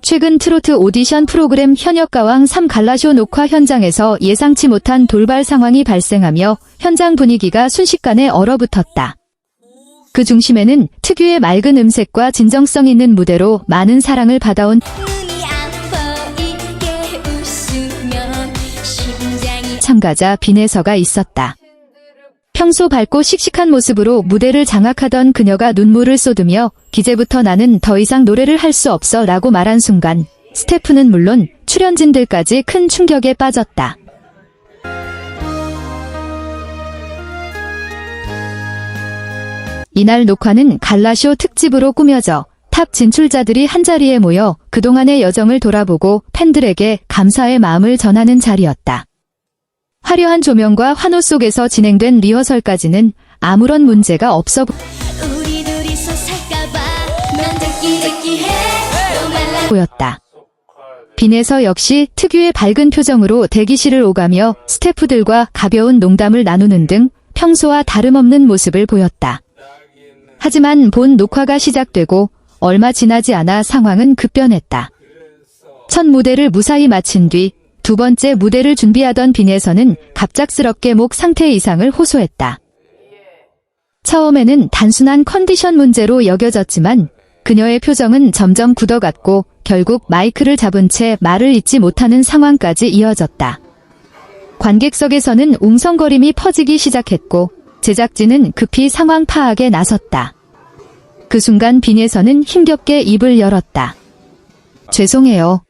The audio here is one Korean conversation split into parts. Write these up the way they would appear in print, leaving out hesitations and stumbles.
최근 트로트 오디션 프로그램 현역가왕 3 갈라쇼 녹화 현장에서 예상치 못한 돌발 상황이 발생하며 현장 분위기가 순식간에 얼어붙었다. 그 중심에는 특유의 맑은 음색과 진정성 있는 무대로 많은 사랑을 받아온 참가자 빈에서가 있었다. 평소 밝고 씩씩한 모습으로 무대를 장악하던 그녀가 눈물을 쏟으며 "이제부터 나는 더 이상 노래를 할 수 없어 라고 말한 순간 스태프는 물론 출연진들까지 큰 충격에 빠졌다. 이날 녹화는 갈라쇼 특집으로 꾸며져 탑 진출자들이 한자리에 모여 그동안의 여정을 돌아보고 팬들에게 감사의 마음을 전하는 자리였다. 화려한 조명과 환호 속에서 진행된 리허설까지는 아무런 문제가 없어 보였다. 빈에서 역시 특유의 밝은 표정으로 대기실을 오가며 스태프들과 가벼운 농담을 나누는 등 평소와 다름없는 모습을 보였다. 하지만 본 녹화가 시작되고 얼마 지나지 않아 상황은 급변했다. 첫 무대를 무사히 마친 뒤 두 번째 무대를 준비하던 빈에서는 갑작스럽게 목 상태 이상을 호소했다. 처음에는 단순한 컨디션 문제로 여겨졌지만 그녀의 표정은 점점 굳어갔고 결국 마이크를 잡은 채 말을 잇지 못하는 상황까지 이어졌다. 관객석에서는 웅성거림이 퍼지기 시작했고 제작진은 급히 상황 파악에 나섰다. 그 순간 빈에서는 힘겹게 입을 열었다. "죄송해요.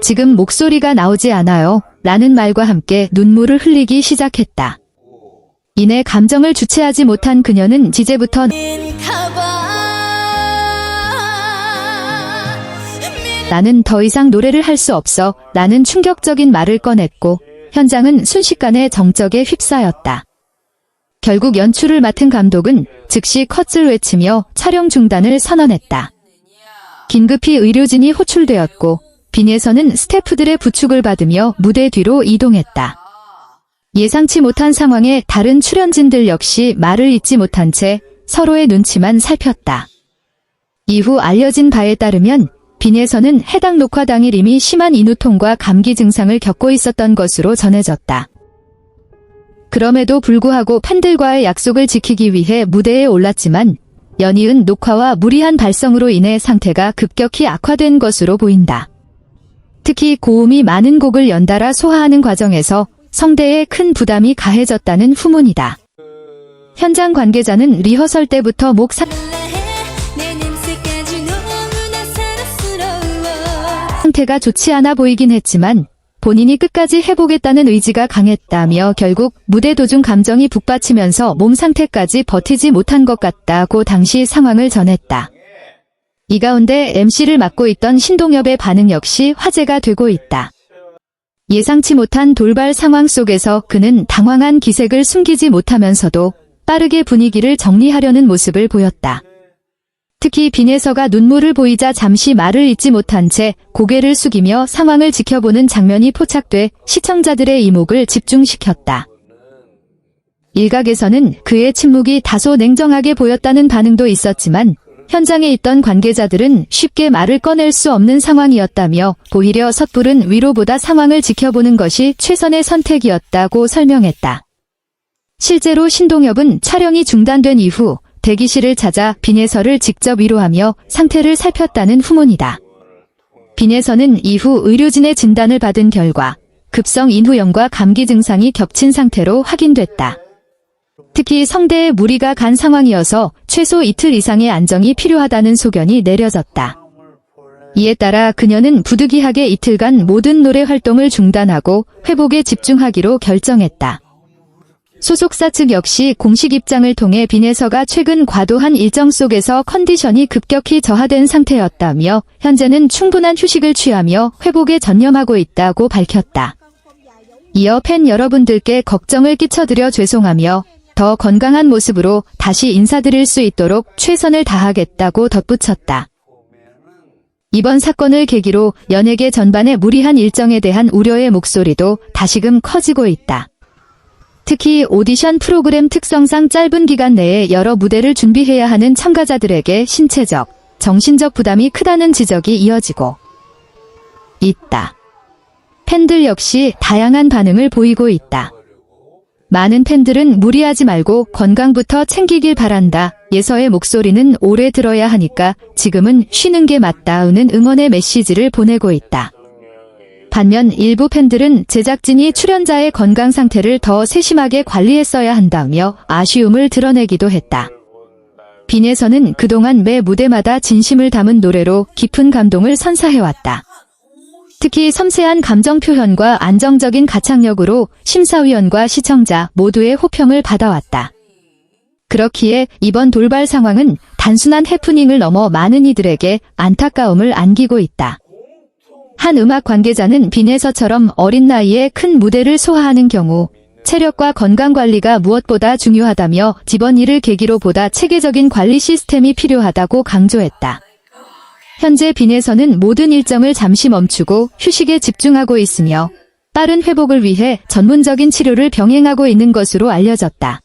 지금 목소리가 나오지 않아요. 라는 말과 함께 눈물을 흘리기 시작했다. 이내 감정을 주체하지 못한 그녀는 이제부터 "나는 더 이상 노래를 할 수 없어 라는 충격적인 말을 꺼냈고 현장은 순식간에 정적에 휩싸였다. 결국 연출을 맡은 감독은 즉시 컷을 외치며 촬영 중단을 선언했다. 긴급히 의료진이 호출되었고 빈에서는 스태프들의 부축을 받으며 무대 뒤로 이동했다. 예상치 못한 상황에 다른 출연진들 역시 말을 잇지 못한 채 서로의 눈치만 살폈다. 이후 알려진 바에 따르면 빈에서는 해당 녹화 당일 이미 심한 인후통과 감기 증상을 겪고 있었던 것으로 전해졌다. 그럼에도 불구하고 팬들과의 약속을 지키기 위해 무대에 올랐지만 연이은 녹화와 무리한 발성으로 인해 상태가 급격히 악화된 것으로 보인다. 특히 고음이 많은 곡을 연달아 소화하는 과정에서 성대에 큰 부담이 가해졌다는 후문이다. 현장 관계자는 리허설 때부터 목 상태가 좋지 않아 보이긴 했지만 본인이 끝까지 해보겠다는 의지가 강했다며 결국 무대 도중 감정이 북받치면서 몸 상태까지 버티지 못한 것 같다고 당시 상황을 전했다. 이 가운데 MC를 맡고 있던 신동엽의 반응 역시 화제가 되고 있다. 예상치 못한 돌발 상황 속에서 그는 당황한 기색을 숨기지 못하면서도 빠르게 분위기를 정리하려는 모습을 보였다. 특히 빈에서가 눈물을 보이자 잠시 말을 잇지 못한 채 고개를 숙이며 상황을 지켜보는 장면이 포착돼 시청자들의 이목을 집중시켰다. 일각에서는 그의 침묵이 다소 냉정하게 보였다는 반응도 있었지만 현장에 있던 관계자들은 쉽게 말을 꺼낼 수 없는 상황이었다며 오히려 섣부른 위로보다 상황을 지켜보는 것이 최선의 선택이었다고 설명했다. 실제로 신동엽은 촬영이 중단된 이후 대기실을 찾아 빈에서를 직접 위로하며 상태를 살폈다는 후문이다. 빈에서는 이후 의료진의 진단을 받은 결과 급성 인후염과 감기 증상이 겹친 상태로 확인됐다. 특히 성대에 무리가 간 상황이어서 최소 이틀 이상의 안정이 필요하다는 소견이 내려졌다. 이에 따라 그녀는 부득이하게 이틀간 모든 노래 활동을 중단하고 회복에 집중하기로 결정했다. 소속사 측 역시 공식 입장을 통해 빈에서가 최근 과도한 일정 속에서 컨디션이 급격히 저하된 상태였다며 현재는 충분한 휴식을 취하며 회복에 전념하고 있다고 밝혔다. 이어 팬 여러분들께 걱정을 끼쳐드려 죄송하며 더 건강한 모습으로 다시 인사드릴 수 있도록 최선을 다하겠다고 덧붙였다. 이번 사건을 계기로 연예계 전반의 무리한 일정에 대한 우려의 목소리도 다시금 커지고 있다. 특히 오디션 프로그램 특성상 짧은 기간 내에 여러 무대를 준비해야 하는 참가자들에게 신체적, 정신적 부담이 크다는 지적이 이어지고 있다. 팬들 역시 다양한 반응을 보이고 있다. 많은 팬들은 무리하지 말고 건강부터 챙기길 바란다. 예서의 목소리는 오래 들어야 하니까 지금은 쉬는 게 맞다는 응원의 메시지를 보내고 있다. 반면 일부 팬들은 제작진이 출연자의 건강 상태를 더 세심하게 관리했어야 한다며 아쉬움을 드러내기도 했다. 빈예서는 그동안 매 무대마다 진심을 담은 노래로 깊은 감동을 선사해왔다. 특히 섬세한 감정 표현과 안정적인 가창력으로 심사위원과 시청자 모두의 호평을 받아왔다. 그렇기에 이번 돌발 상황은 단순한 해프닝을 넘어 많은 이들에게 안타까움을 안기고 있다. 한 음악 관계자는 빈예서처럼 어린 나이에 큰 무대를 소화하는 경우 체력과 건강 관리가 무엇보다 중요하다며 이번 일을 계기로 보다 체계적인 관리 시스템이 필요하다고 강조했다. 현재 빈예서는 모든 일정을 잠시 멈추고 휴식에 집중하고 있으며 빠른 회복을 위해 전문적인 치료를 병행하고 있는 것으로 알려졌다.